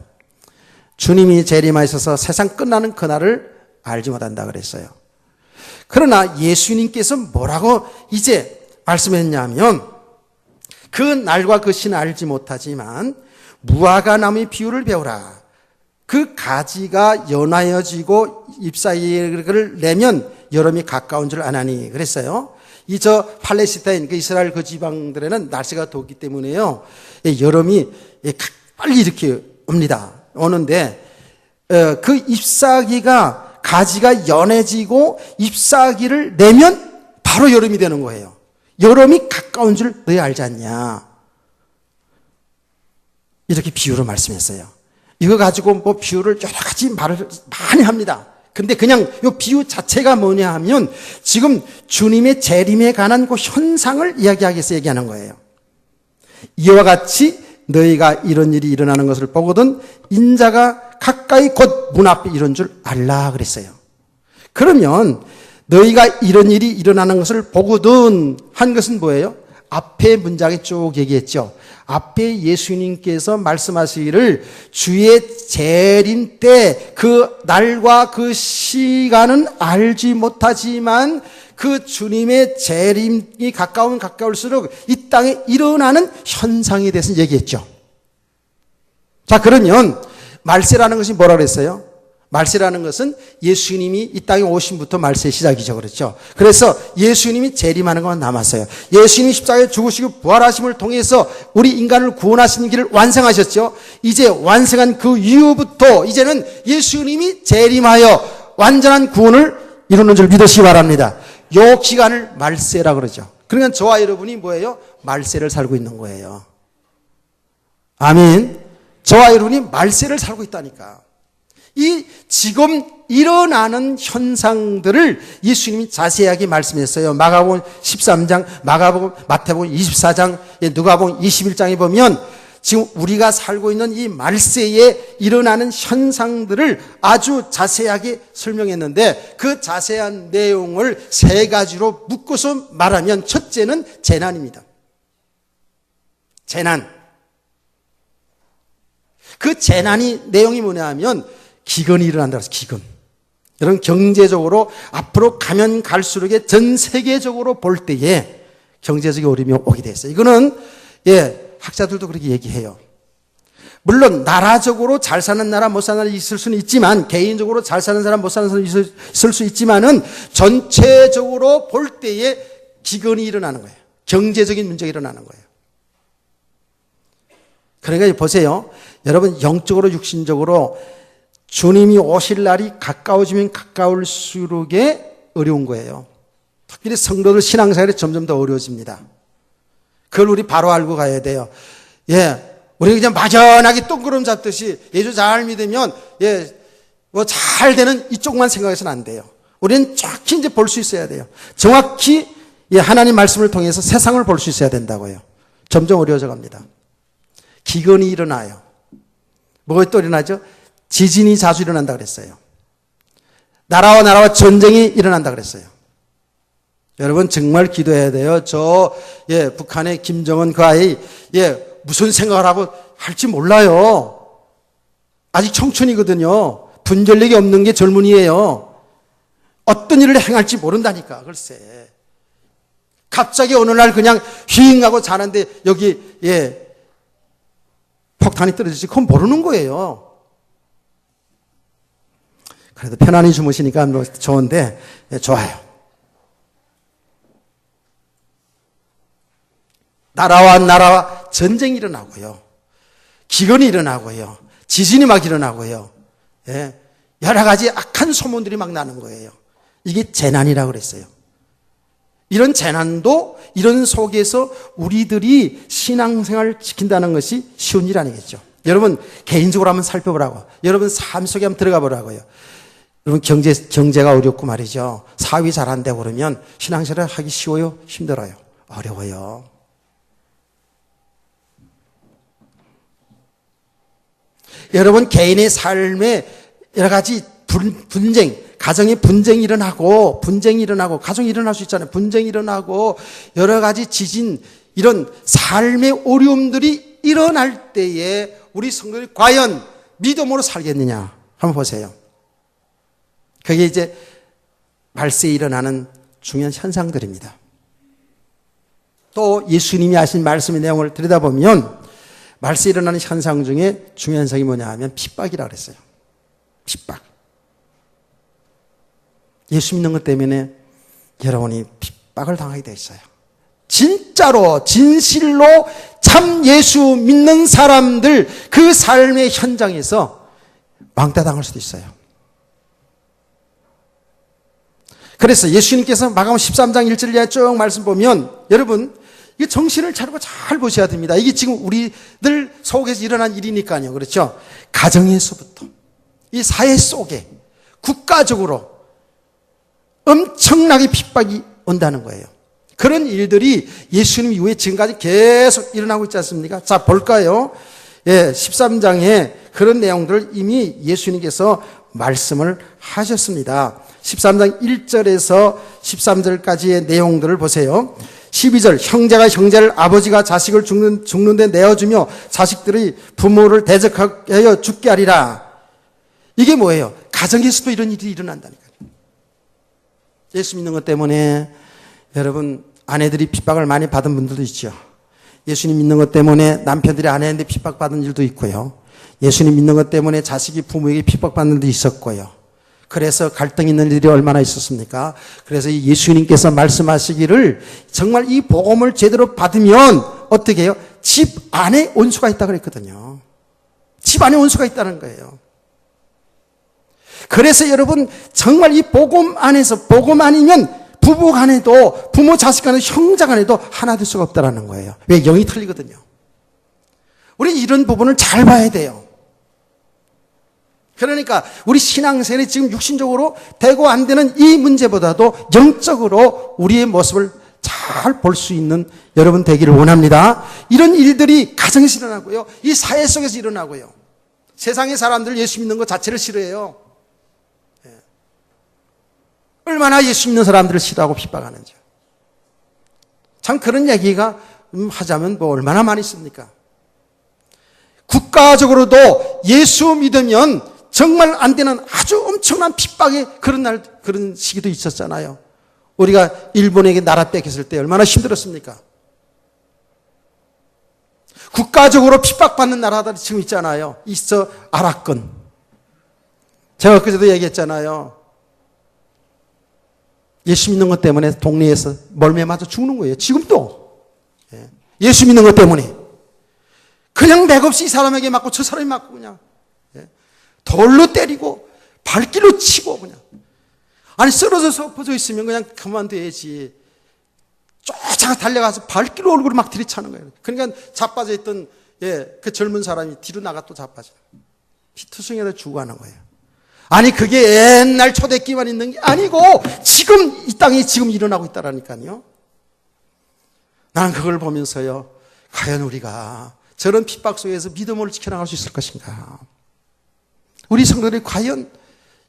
주님이 재림하셔서 세상 끝나는 그날을 알지 못한다 그랬어요. 그러나 예수님께서 뭐라고 이제 말씀했냐면 그 날과 그 시는 알지 못하지만 무화과 나무의 비유를 배우라. 그 가지가 연하여지고 잎사귀를 내면 여름이 가까운 줄 아나니 그랬어요. 이 팔레스타인 그 이스라엘 그 지방들에는 날씨가 덥기 때문에요. 여름이 빨리 이렇게 옵니다. 오는데 그 잎사귀가 가지가 연해지고 잎사귀를 내면 바로 여름이 되는 거예요. 여름이 가까운 줄 너희 알지 않냐. 이렇게 비유로 말씀했어요. 이거 가지고 뭐 비유를 여러 가지 말을 많이 합니다. 근데 그냥 이 비유 자체가 뭐냐 하면 지금 주님의 재림에 관한 그 현상을 이야기하기 위해서 얘기하는 거예요. 이와 같이 너희가 이런 일이 일어나는 것을 보거든 인자가 가까이 곧 문 앞에 이런 줄 알라 그랬어요. 그러면 너희가 이런 일이 일어나는 것을 보거든 한 것은 뭐예요? 앞에 문장에 쭉 얘기했죠. 앞에 예수님께서 말씀하시기를 주의 재림 때 그 날과 그 시간은 알지 못하지만 그 주님의 재림이 가까울수록 이 땅에 일어나는 현상에 대해서 얘기했죠. 자, 그러면 말세라는 것이 뭐라 그랬어요? 말세라는 것은 예수님이 이 땅에 오심부터 말세의 시작이죠. 그렇죠? 그래서 예수님이 재림하는 것만 남았어요. 예수님이 십자가에 죽으시고 부활하심을 통해서 우리 인간을 구원하시는 길을 완성하셨죠. 이제 완성한 그 이후부터 이제는 예수님이 재림하여 완전한 구원을 이루는 줄 믿으시기 바랍니다. 요 기간을 말세라 그러죠. 그러니까 저와 여러분이 뭐예요? 말세를 살고 있는 거예요. 아멘. 저와 여러분이 말세를 살고 있다니까. 이 지금 일어나는 현상들을 예수님이 자세하게 말씀했어요. 마가복음 13장, 마태복음 24장, 누가복음 21장에 보면 지금 우리가 살고 있는 이 말세에 일어나는 현상들을 아주 자세하게 설명했는데 그 자세한 내용을 세 가지로 묶어서 말하면 첫째는 재난입니다. 재난. 그 재난이 내용이 뭐냐 하면 기근이 일어난다 그래서 기근. 여러분 경제적으로 앞으로 가면 갈수록 전 세계적으로 볼 때에 경제적인 어려움이 오게 됐어요. 이거는 학자들도 그렇게 얘기해요. 물론 나라적으로 잘 사는 나라 못 사는 나라 있을 수는 있지만 개인적으로 잘 사는 사람 못 사는 사람 있을 수 있지만은 전체적으로 볼 때에 기근이 일어나는 거예요. 경제적인 문제가 일어나는 거예요. 그러니까 보세요. 여러분 영적으로 육신적으로 주님이 오실 날이 가까워지면 가까울수록에 어려운 거예요. 특별히 성도들 신앙생활이 점점 더 어려워집니다. 그걸 우리 바로 알고 가야 돼요. 우리 그냥 막연하게 똥구름 잡듯이 예수 잘 믿으면 뭐 잘 되는 이쪽만 생각해서는 안 돼요. 우리는 정확히 이제 볼 수 있어야 돼요. 정확히 하나님 말씀을 통해서 세상을 볼 수 있어야 된다고요. 점점 어려워져 갑니다. 기근이 일어나요. 뭐가 또 일어나죠? 지진이 자주 일어난다 그랬어요. 나라와 전쟁이 일어난다 그랬어요. 여러분 정말 기도해야 돼요. 북한의 김정은 그 아이 무슨 생각을 하고 할지 몰라요. 아직 청춘이거든요. 분별력이 없는 게 젊은이에요. 어떤 일을 행할지 모른다니까. 글쎄. 갑자기 어느 날 그냥 휘잉 하고 자는데 여기 폭탄이 떨어질지 그건 모르는 거예요. 그래도 편안히 주무시니까 뭐 좋은데 좋아요. 나라와 전쟁이 일어나고요. 기근이 일어나고요. 지진이 막 일어나고요. 예. 여러 가지 악한 소문들이 막 나는 거예요. 이게 재난이라고 그랬어요. 이런 재난도 이런 속에서 우리들이 신앙생활을 지킨다는 것이 쉬운 일 아니겠죠. 여러분 개인적으로 한번 살펴보라고. 여러분 삶 속에 한번 들어가 보라고요. 여러분 경제가 어렵고 말이죠. 사업이 잘 안 되고 그러면 신앙생활을 하기 쉬워요? 힘들어요? 어려워요. 여러분 개인의 삶에 여러 가지 분쟁, 가정에 분쟁이 일어나고 가정이 일어날 수 있잖아요. 분쟁이 일어나고 여러 가지 지진, 이런 삶의 어려움들이 일어날 때에 우리 성도들이 과연 믿음으로 살겠느냐 한번 보세요. 그게 이제 말세에 일어나는 중요한 현상들입니다. 또 예수님이 하신 말씀의 내용을 들여다보면 말세에 일어나는 현상 중에 중요한 현상이 뭐냐 하면 핍박이라고 그랬어요. 핍박. 예수 믿는 것 때문에 여러분이 핍박을 당하게 돼 있어요. 진짜로 진실로 참 예수 믿는 사람들 그 삶의 현장에서 왕따 당할 수도 있어요. 그래서 예수님께서 마가복음 13장 1절 이하에 쭉 말씀 보면 여러분 이게 정신을 차리고 잘 보셔야 됩니다. 이게 지금 우리들 속에서 일어난 일이니까요. 그렇죠? 가정에서부터 이 사회 속에 국가적으로 엄청나게 핍박이 온다는 거예요. 그런 일들이 예수님 이후에 지금까지 계속 일어나고 있지 않습니까? 자, 볼까요? 예, 13장에 그런 내용들을 이미 예수님께서 말씀을 하셨습니다. 13장 1절에서 13절까지의 내용들을 보세요. 12절, 형제가 형제를, 아버지가 자식을 죽는데 내어주며 자식들이 부모를 대적하여 죽게 하리라. 이게 뭐예요? 가정에서도 이런 일이 일어난다니까요. 예수 믿는 것 때문에 여러분 아내들이 핍박을 많이 받은 분들도 있죠. 예수님 믿는 것 때문에 남편들이 아내한테 핍박받은 일도 있고요. 예수님 믿는 것 때문에 자식이 부모에게 핍박받는 일도 있었고요. 그래서 갈등 있는 일이 얼마나 있었습니까? 그래서 예수님께서 말씀하시기를 정말 이 복음을 제대로 받으면 어떻게 해요? 집 안에 원수가 있다고 그랬거든요. 집 안에 원수가 있다는 거예요. 그래서 여러분 정말 이 복음 안에서 복음 아니면 부부 간에도 부모 자식 간에도 형제 간에도 하나 될 수가 없다는 거예요. 왜? 영이 틀리거든요. 우리 이런 부분을 잘 봐야 돼요. 그러니까 우리 신앙생활이 지금 육신적으로 되고 안 되는 이 문제보다도 영적으로 우리의 모습을 잘 볼 수 있는 여러분 되기를 원합니다. 이런 일들이 가정에서 일어나고요. 이 사회 속에서 일어나고요. 세상의 사람들 예수 믿는 것 자체를 싫어해요. 얼마나 예수 믿는 사람들을 싫어하고 핍박하는지. 참 그런 얘기가 하자면 뭐 얼마나 많이 있습니까? 국가적으로도 예수 믿으면 정말 안 되는 아주 엄청난 핍박의 그런 시기도 있었잖아요. 우리가 일본에게 나라 뺏겼을 때 얼마나 힘들었습니까? 국가적으로 핍박받는 나라들이 지금 있잖아요. 있어 아랍권. 제가 그제도 얘기했잖아요. 예수 믿는 것 때문에 동네에서 멀미에 맞아 죽는 거예요. 지금도. 예수 믿는 것 때문에. 그냥 맥없이 이 사람에게 맞고 저 사람이 맞고 그냥. 돌로 때리고 발길로 치고 그냥. 아니 쓰러져서 엎어져 있으면 그냥 그만둬야지. 쫓아가 달려가서 발길로 얼굴을 막 들이차는 거예요. 그러니까 자빠져 있던 그 젊은 사람이 뒤로 나가 또 자빠져. 피투성이라도 죽어가는 거예요. 아니 그게 옛날 초대기만 있는 게 아니고 지금 이 땅에 지금 일어나고 있다라니까요. 나는 그걸 보면서요. 과연 우리가 저런 핍박 속에서 믿음을 지켜나갈 수 있을 것인가. 우리 성도들이 과연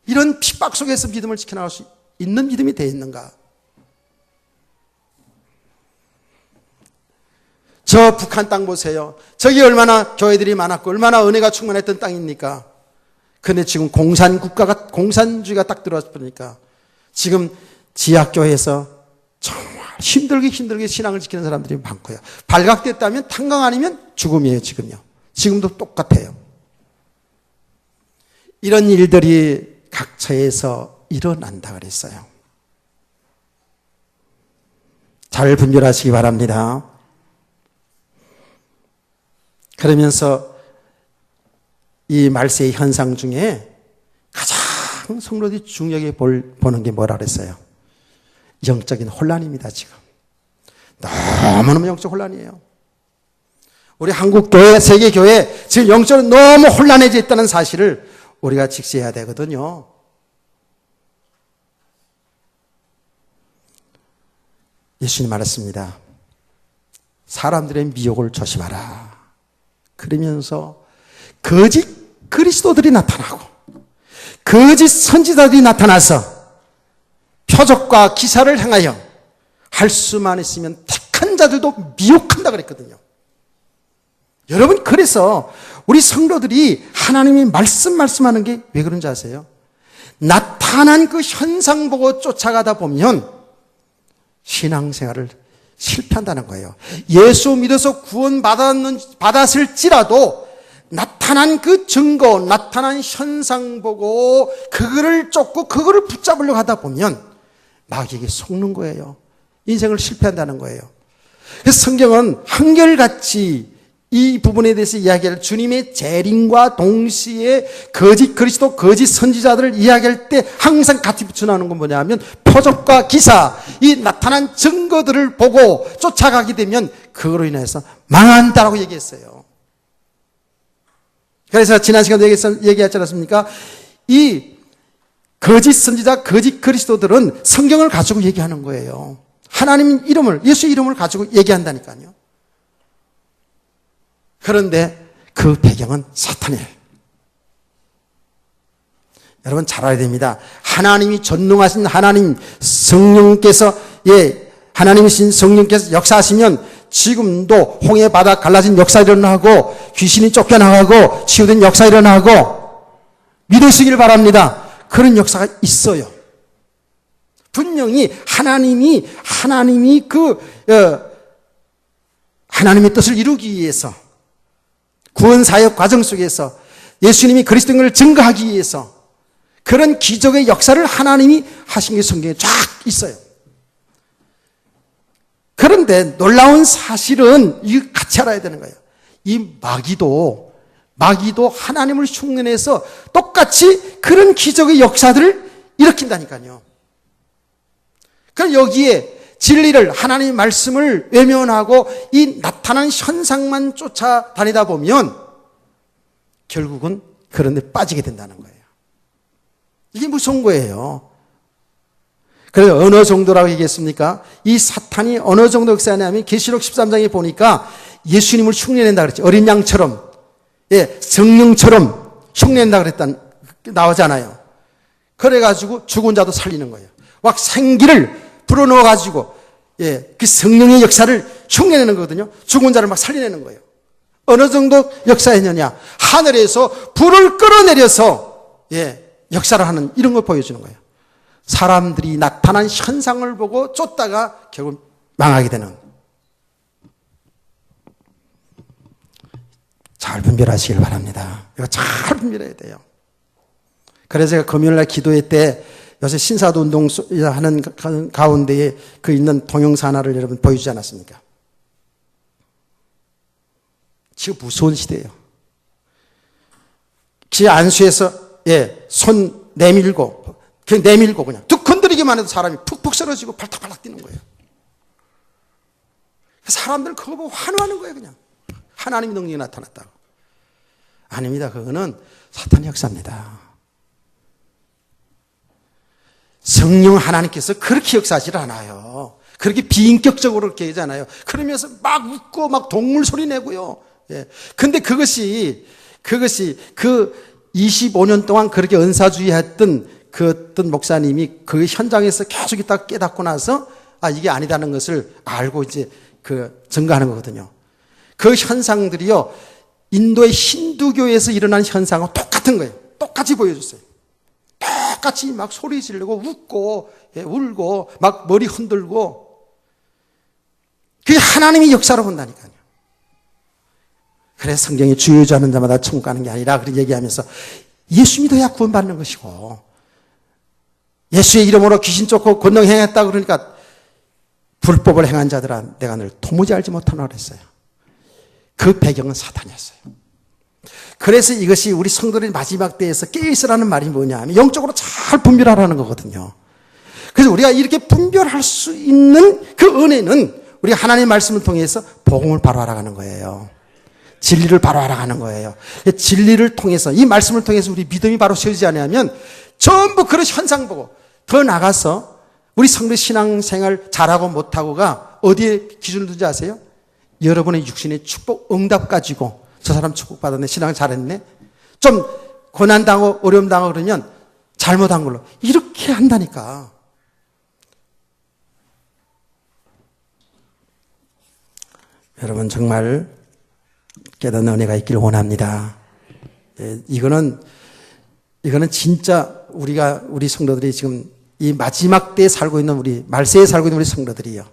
이런 핍박 속에서 믿음을 지켜나갈 수 있는 믿음이 되어 있는가. 저 북한 땅 보세요. 저기 얼마나 교회들이 많았고 얼마나 은혜가 충만했던 땅입니까? 그런데 지금 공산주의가 딱 들어왔으니까 지금 지하교회에서 정말 힘들게 신앙을 지키는 사람들이 많고요. 발각됐다면 탄광 아니면 죽음이에요, 지금요. 지금도 똑같아요. 이런 일들이 각처에서 일어난다 그랬어요. 잘 분별하시기 바랍니다. 그러면서 이 말세의 현상 중에 가장 성도들이 중요하게 보는 게 뭐라 그랬어요? 영적인 혼란입니다, 지금. 너무너무 영적 혼란이에요. 우리 한국교회, 세계교회, 지금 영적으로 너무 혼란해져 있다는 사실을 우리가 직시해야 되거든요. 예수님 말했습니다. 사람들의 미혹을 조심하라. 그러면서 거짓 그리스도들이 나타나고 거짓 선지자들이 나타나서 표적과 기사를 행하여 할 수만 있으면 택한 자들도 미혹한다 그랬거든요. 여러분, 그래서 우리 성도들이 하나님이 말씀하는 게 왜 그런지 아세요? 나타난 그 현상 보고 쫓아가다 보면 신앙생활을 실패한다는 거예요. 예수 믿어서 구원받았을지라도 나타난 그 증거, 나타난 현상 보고 그거를 쫓고 그거를 붙잡으려고 하다 보면 마귀에게 속는 거예요. 인생을 실패한다는 거예요. 그래서 성경은 한결같이 이 부분에 대해서 이야기할 주님의 재림과 동시에 거짓 그리스도, 거짓 선지자들을 이야기할 때 항상 같이 붙여나오는 건 뭐냐면 표적과 기사, 이 나타난 증거들을 보고 쫓아가게 되면 그거로 인해서 망한다라고 얘기했어요. 그래서 지난 시간에 얘기했지 않았습니까? 이 거짓 선지자, 거짓 그리스도들은 성경을 가지고 얘기하는 거예요. 하나님 이름을, 예수 이름을 가지고 얘기한다니까요. 그런데 그 배경은 사탄이에요. 여러분 잘 알아야 됩니다. 하나님이 전능하신 하나님 성령께서, 하나님이신 성령께서 역사하시면 지금도 홍해 바다 갈라진 역사 일어나고 귀신이 쫓겨나가고 치유된 역사 일어나고 믿으시길 바랍니다. 그런 역사가 있어요. 분명히 하나님이 하나님의 뜻을 이루기 위해서 구원사역 과정 속에서 예수님이 그리스도인을 증거하기 위해서 그런 기적의 역사를 하나님이 하신 게 성경에 쫙 있어요. 그런데 놀라운 사실은 이거 같이 알아야 되는 거예요. 이 마귀도 하나님을 흉내내서 똑같이 그런 기적의 역사들을 일으킨다니까요. 그럼 여기에 진리를, 하나님의 말씀을 외면하고 이 나타난 현상만 쫓아다니다 보면 결국은 그런 데 빠지게 된다는 거예요. 이게 무서운 거예요. 그래서 어느 정도라고 얘기했습니까? 이 사탄이 어느 정도 역사하냐면 계시록 13장에 보니까 예수님을 흉내낸다 그랬죠. 어린 양처럼, 성령처럼 흉내낸다 나오잖아요. 그래가지고 죽은 자도 살리는 거예요. 막 생기를 불어넣어가지고, 그 성령의 역사를 흉내내는 거거든요. 죽은 자를 막 살려내는 거예요. 어느 정도 역사했느냐? 하늘에서 불을 끌어내려서, 역사를 하는 이런 걸 보여주는 거예요. 사람들이 나타난 현상을 보고 쫓다가 결국 망하게 되는. 잘 분별하시길 바랍니다. 이거 잘 분별해야 돼요. 그래서 제가 금요일날 기도회 때 요새 신사도 운동 하는 가운데에 그 있는 동영상 하나를 여러분 보여주지 않았습니까? 지금 무서운 시대예요. 지 안수에서 손 내밀고 그냥 툭 건드리기만 해도 사람이 푹푹 쓰러지고 발탁발탁 뛰는 거예요. 사람들 그거 보고 환호하는 거예요. 그냥 하나님의 능력이 나타났다고. 아닙니다. 그거는 사탄의 역사입니다. 성령 하나님께서 그렇게 역사하지 않아요. 그렇게 비인격적으로 그렇게 하잖아요. 그러면서 막 웃고 막 동물 소리 내고요. 근데 그것이 그 25년 동안 그렇게 은사주의 했던 그 어떤 목사님이 그 현장에서 계속 있다가 깨닫고 나서 이게 아니다는 것을 알고 이제 그 증거하는 거거든요. 그 현상들이요, 인도의 힌두교에서 일어난 현상과 똑같은 거예요. 똑같이 보여줬어요. 똑같이 막 소리 지르고 웃고 울고 막 머리 흔들고, 그게 하나님의 역사로 본다니까요. 그래서 성경이 주유자는 자마다 천국 가는 게 아니라 그렇게 얘기하면서 예수 믿어야 구원받는 것이고, 예수의 이름으로 귀신 쫓고 권능 행했다 그러니까 불법을 행한 자들아 내가 늘 도무지 알지 못하노라 그랬어요. 그 배경은 사탄이었어요. 그래서 이것이 우리 성도들이 마지막 때에서 깨어있으라는 말이 뭐냐 하면 영적으로 잘 분별하라는 거거든요. 그래서 우리가 이렇게 분별할 수 있는 그 은혜는 우리가 하나님의 말씀을 통해서 복음을 바로 알아가는 거예요. 진리를 바로 알아가는 거예요. 진리를 통해서, 이 말씀을 통해서 우리 믿음이 바로 세워지지 않으면 전부 그런 현상 보고 더 나가서 우리 성도 신앙생활 잘하고 못하고가 어디에 기준을 두지 아세요? 여러분의 육신의 축복 응답 가지고 저 사람 축복받았네, 신앙 잘했네, 좀 고난당하고 어려움당하고 그러면 잘못한 걸로 이렇게 한다니까. 여러분 정말 깨닫는 은혜가 있기를 원합니다. 이거는 진짜 우리 성도들이 지금 이 마지막 때에 살고 있는 우리 말세에 살고 있는 우리 성도들이요,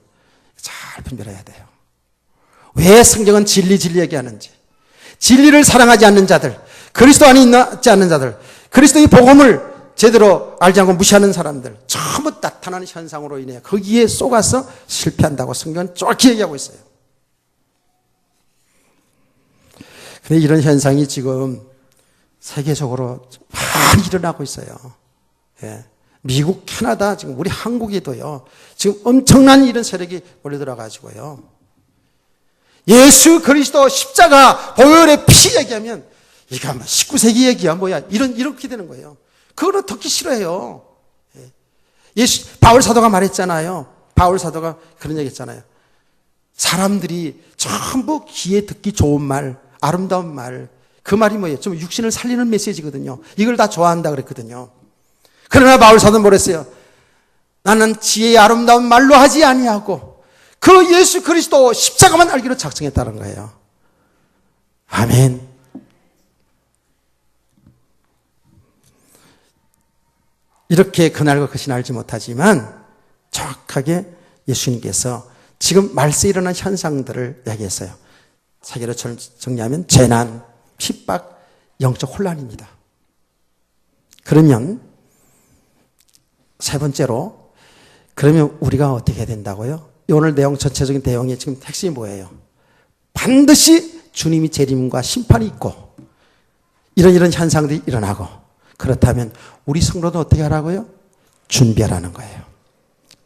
잘 분별해야 돼요. 왜 성경은 진리 얘기하는지, 진리를 사랑하지 않는 자들, 그리스도 안에 있지 않는 자들, 그리스도의 복음을 제대로 알지 않고 무시하는 사람들 전부 나타나는 현상으로 인해 거기에 속아서 실패한다고 성경은 쫄게 얘기하고 있어요. 근데 이런 현상이 지금 세계적으로 많이 일어나고 있어요. 예. 미국, 캐나다, 지금 우리 한국에도요, 지금 엄청난 이런 세력이 몰려들어가지고요, 예수 그리스도 십자가 보혈의 피 얘기하면 이거 뭐 19세기 얘기야 뭐야 이렇게 되는 거예요. 그거는 듣기 싫어해요. 바울 사도가 말했잖아요. 바울 사도가 그런 얘기 했잖아요. 사람들이 전부 귀에 듣기 좋은 말, 아름다운 말, 그 말이 뭐예요? 좀 육신을 살리는 메시지거든요. 이걸 다 좋아한다 그랬거든요. 그러나 바울 사도는 뭐랬어요? 나는 지혜의 아름다운 말로 하지 아니하고 그 예수 그리스도 십자가만 알기로 작정했다는 거예요. 아멘. 이렇게 그날과 그 시는 알지 못하지만 정확하게 예수님께서 지금 말세에 일어난 현상들을 이야기했어요. 세계로 정리하면 재난, 핍박, 영적 혼란입니다. 그러면 세 번째로, 그러면 우리가 어떻게 해야 된다고요? 오늘 내용 전체적인 내용의 지금 핵심이 뭐예요? 반드시 주님이 재림과 심판이 있고 이런 현상들이 일어나고, 그렇다면 우리 성도도 어떻게 하라고요? 준비하라는 거예요.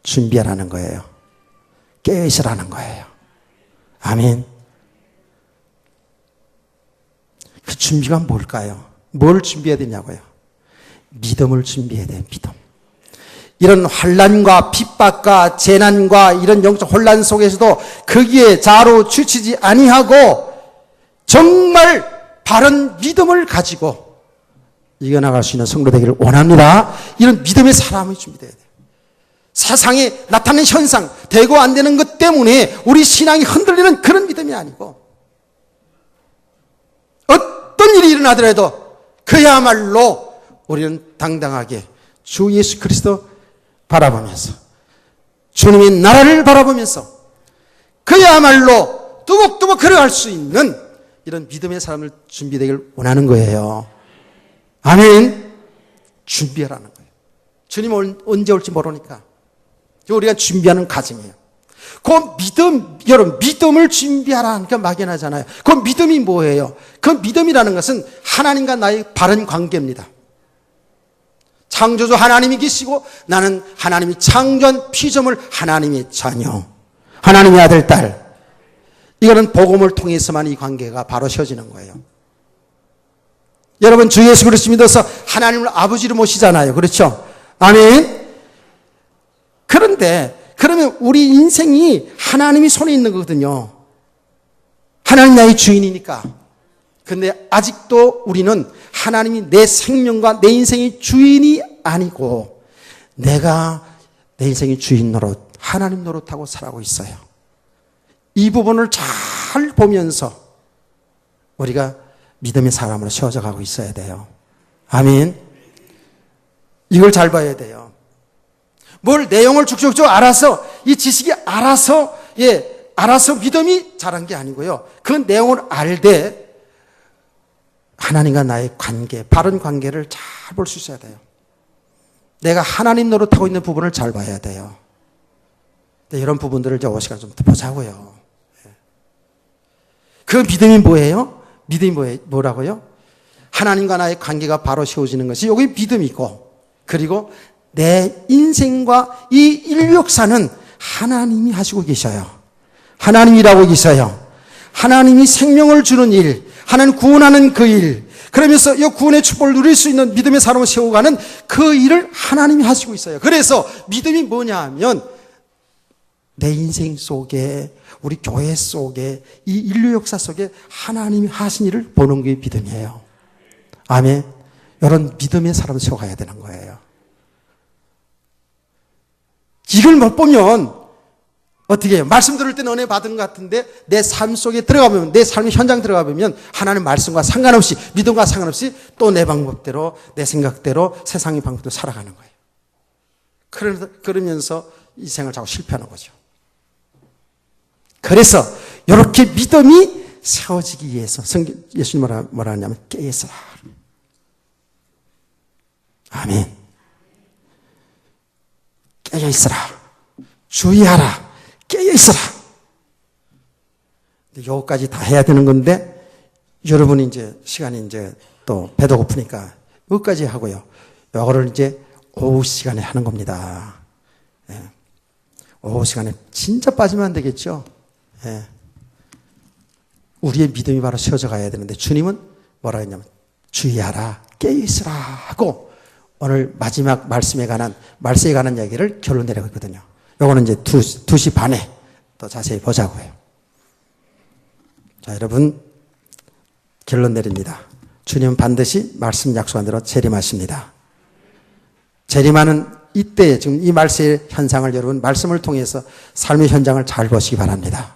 준비하라는 거예요. 깨어있으라는 거예요. 아멘. 그 준비가 뭘까요? 뭘 준비해야 되냐고요? 믿음을 준비해야 돼요. 믿음. 이런 환난과 핍박과 재난과 이런 영적 혼란 속에서도 거기에 자로 주치지 아니하고 정말 바른 믿음을 가지고 이겨나갈 수 있는 성도 되기를 원합니다. 이런 믿음의 사람이 준비돼야 돼요. 세상에 나타나는 현상, 되고 안 되는 것 때문에 우리 신앙이 흔들리는 그런 믿음이 아니고, 어떤 일이 일어나더라도 그야말로 우리는 당당하게 주 예수 그리스도 바라보면서, 주님의 나라를 바라보면서 그야말로 뚜벅뚜벅 걸어갈 수 있는 이런 믿음의 사람을 준비되길 원하는 거예요. 아멘. 준비하라는 거예요. 주님 언제 올지 모르니까 우리가 준비하는 과정이에요. 그 믿음, 여러분, 믿음을 준비하라 하니까 막연하잖아요. 그 믿음이 뭐예요? 그 믿음이라는 것은 하나님과 나의 바른 관계입니다. 창조주 하나님이 계시고 나는 하나님이 창조한 피조물 하나님의 자녀, 하나님의 아들, 딸. 이거는 복음을 통해서만 이 관계가 바로 세워지는 거예요. 여러분, 주 예수 그리스도 믿어서 하나님을 아버지로 모시잖아요. 그렇죠? 아멘. 그런데 그러면 우리 인생이 하나님이 손에 있는 거거든요. 하나님 나의 주인이니까. 근데 아직도 우리는 하나님이 내 생명과 내 인생의 주인이 아니고 내가 내 인생의 주인 노릇, 하나님 노릇하고 살아가고 있어요. 이 부분을 잘 보면서 우리가 믿음의 사람으로 세워져 가고 있어야 돼요. 아멘. 이걸 잘 봐야 돼요. 뭘 내용을 쭉쭉쭉 알아서, 이 지식이 알아서 믿음이 자란 게 아니고요. 그 내용을 알되 하나님과 나의 관계, 바른 관계를 잘 볼 수 있어야 돼요. 내가 하나님 노릇하고 있는 부분을 잘 봐야 돼요. 이런 부분들을 이제 5시간 좀 더 보자고요. 그 믿음이 뭐예요? 믿음이 뭐라고요? 하나님과 나의 관계가 바로 세워지는 것이 여기 믿음이고, 그리고 내 인생과 이 인류 역사는 하나님이 하시고 계셔요. 하나님이라고 계셔요. 하나님이 생명을 주는 일, 하나님 구원하는 그 일, 그러면서 이 구원의 축복을 누릴 수 있는 믿음의 사람을 세워가는 그 일을 하나님이 하시고 있어요. 그래서 믿음이 뭐냐 하면 내 인생 속에, 우리 교회 속에, 이 인류 역사 속에 하나님이 하신 일을 보는 게 믿음이에요. 아멘. 이런 믿음의 사람을 세워가야 되는 거예요. 이걸 못 보면 어떻게 해요? 말씀 들을 때는 은혜 받은 것 같은데 내 삶 속에 들어가면, 내 삶의 현장 들어가 보면 하나님 말씀과 상관없이, 믿음과 상관없이 또 내 방법대로, 내 생각대로, 세상의 방법대로 살아가는 거예요. 그러면서 이 생을 자꾸 실패하는 거죠. 그래서 이렇게 믿음이 세워지기 위해서 예수님 뭐라 하냐면 깨어있으라. 아멘. 깨어있으라. 주의하라. 깨어있으라. 요거까지 다 해야 되는 건데, 여러분이 이제 시간이 이제 또 배도 고프니까 여기까지 하고요. 요거를 이제 오후 시간에 하는 겁니다. 예. 오후 시간에 진짜 빠지면 안 되겠죠. 예. 우리의 믿음이 바로 세워져 가야 되는데 주님은 뭐라 했냐면 주의하라, 깨어있으라 하고 오늘 마지막 말씀에 관한 이야기를 결론 내려고 했거든요. 요거는 이제 2시 반에 또 자세히 보자고요. 자, 여러분, 결론 내립니다. 주님은 반드시 말씀 약속한 대로 재림하십니다. 재림하는 이때, 지금 이 말씀의 현상을 여러분 말씀을 통해서 삶의 현장을 잘 보시기 바랍니다.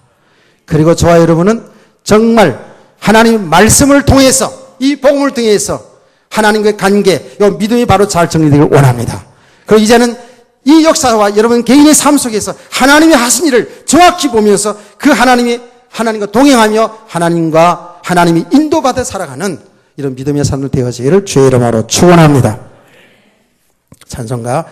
그리고 저와 여러분은 정말 하나님 말씀을 통해서, 이 복음을 통해서 하나님과의 관계, 이 믿음이 바로 잘 정리되기를 원합니다. 그리고 이제는 이 역사와 여러분 개인의 삶 속에서 하나님이 하신 일을 정확히 보면서 그 하나님과 동행하며 하나님이 인도받아 살아가는 이런 믿음의 삶을 되어지기를 주의 이름으로 축원합니다. 찬송가